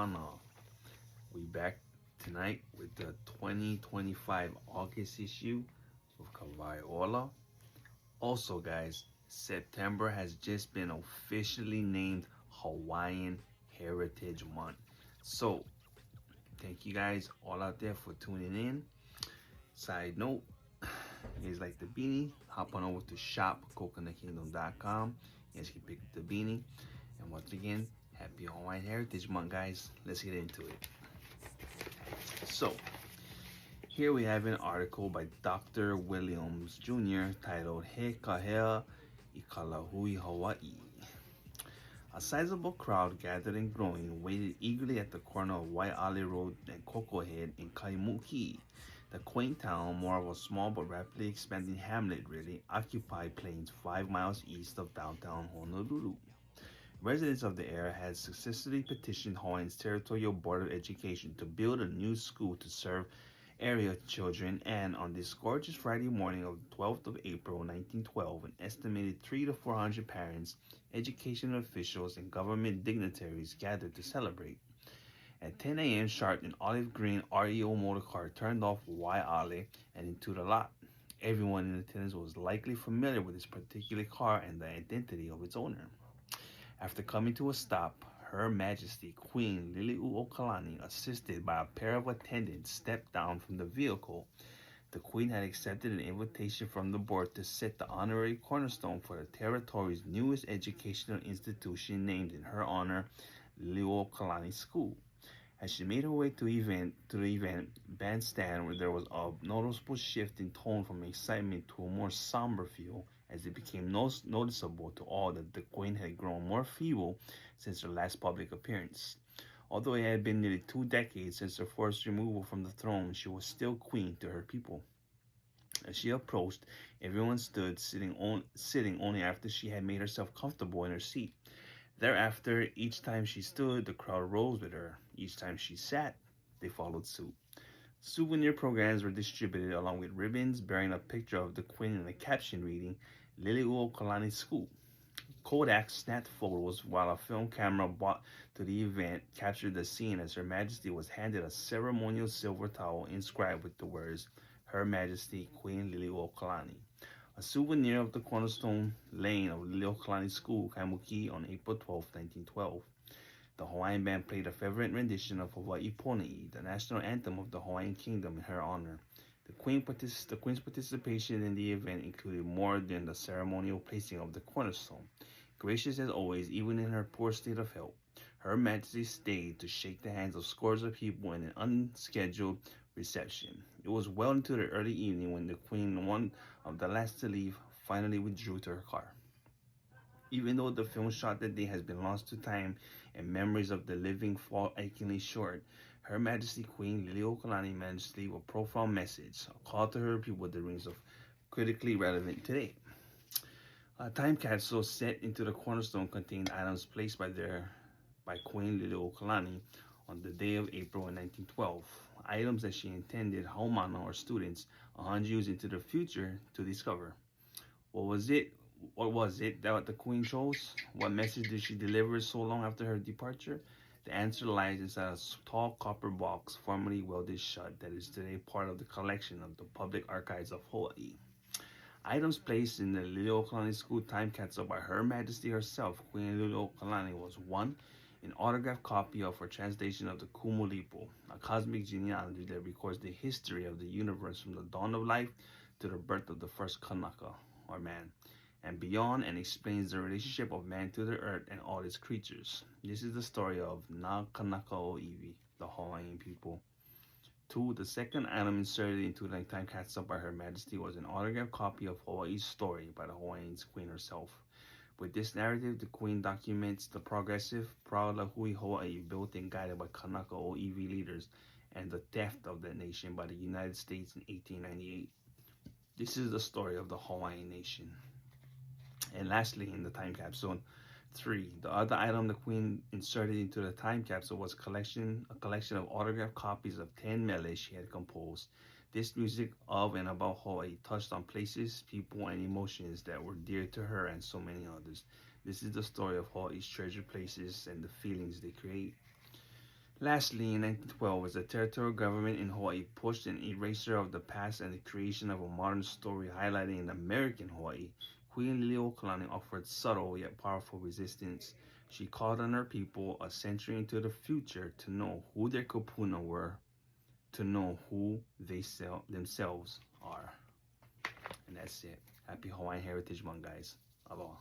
Ohana. We back tonight with the 2025 August issue of Hawaiian. Also, guys, September has just been officially named Hawaiian Heritage Month. So, thank you guys all out there for tuning in. Side note, if you guys like the beanie, hop on over to shopcoconutkingdom.com. You guys can pick up the beanie. And once again, happy Hawaiian Heritage Month, guys. Let's get into it. So, here we have an article by Dr. Williams Jr. titled He Kahea I Kalahui Hawaii. A sizable crowd gathered and growing waited eagerly at the corner of Waiale Road and Koko Head in Kaimuki. The quaint town, more of a small but rapidly expanding hamlet really, occupied plains 5 miles east of downtown Honolulu. Residents of the area had successfully petitioned Hawaii's Territorial Board of Education to build a new school to serve area children, and on this gorgeous Friday morning of the 12th of April 1912, an estimated 300 to 400 parents, educational officials, and government dignitaries gathered to celebrate. At 10 a.m. sharp, an olive green REO motorcar turned off Waiale and into the lot. Everyone in attendance was likely familiar with this particular car and the identity of its owner. After coming to a stop, Her Majesty Queen Lili'uokalani, assisted by a pair of attendants, stepped down from the vehicle. The Queen had accepted an invitation from the board to set the honorary cornerstone for the territory's newest educational institution named in her honor, Lili'uokalani School. As she made her way to the event bandstand, where there was a noticeable shift in tone from excitement to a more somber feel, as it became noticeable to all that the Queen had grown more feeble since her last public appearance. Although it had been nearly 2 decades since her forced removal from the throne, she was still queen to her people. As she approached, everyone stood, sitting only after she had made herself comfortable in her seat. Thereafter, each time she stood, the crowd rose with her. Each time she sat, they followed suit. Souvenir programs were distributed along with ribbons bearing a picture of the Queen and a caption reading, Lili'uokalani School. Kodak snapped photos while a film camera brought to the event captured the scene as Her Majesty was handed a ceremonial silver towel inscribed with the words, Her Majesty Queen Lili'uokalani. A souvenir of the cornerstone laying of Lili'uokalani School, Kaimuki, on April 12, 1912. The Hawaiian band played a favorite rendition of Hawaii Pone'i, the national anthem of the Hawaiian Kingdom, in her honor. The Queen's participation in the event included more than the ceremonial placing of the cornerstone. Gracious as always, even in her poor state of health, Her Majesty stayed to shake the hands of scores of people in an unscheduled reception. It was well into the early evening when the Queen, one of the last to leave, finally withdrew to her car. Even though the film shot that day has been lost to time and memories of the living fall achingly short, Her Majesty Queen Lili'uokalani managed to leave a profound message, a call to her people that rings of critically relevant today. A time capsule set into the cornerstone contained items placed by Queen Lili'uokalani on the day of April in 1912, items that she intended haumana, or students, 100 years into the future, to discover. What was it that the Queen chose? What message did she deliver so long after her departure? The answer lies inside a tall copper box formerly welded shut that is today part of the collection of the Public Archives of Hawaii. Items placed in the Lili'uokalani School time capsule by Her Majesty herself, Queen Lili'uokalani, was 1. An autographed copy of her translation of the Kumulipo, a cosmic genealogy that records the history of the universe from the dawn of life to the birth of the first Kanaka, or man, and beyond, and explains the relationship of man to the earth and all its creatures. This is the story of Na Kanaka o Iwi, the Hawaiian people. 2. The second item inserted into the time capsule by Her Majesty was an autographed copy of Hawaii's story by the Hawaiian Queen herself. With this narrative, the Queen documents the progressive, proud Lahui Hawaii built and guided by Kanaka o Iwi leaders and the theft of that nation by the United States in 1898. This is the story of the Hawaiian nation. And lastly, in the time capsule, 3. The other item the Queen inserted into the time capsule was a collection of autographed copies of 10 meles she had composed. This music of and about Hawaii touched on places, people, and emotions that were dear to her and so many others. This is the story of Hawaii's treasured places and the feelings they create. Lastly, in 1912, as the territorial government in Hawaii pushed an erasure of the past and the creation of a modern story highlighting an American Hawaii, Queen Lili'uokalani offered subtle yet powerful resistance. She called on her people a century into the future to know who their kupuna were, to know who they themselves are. And that's it. Happy Hawaiian Heritage Month, guys. Aloha.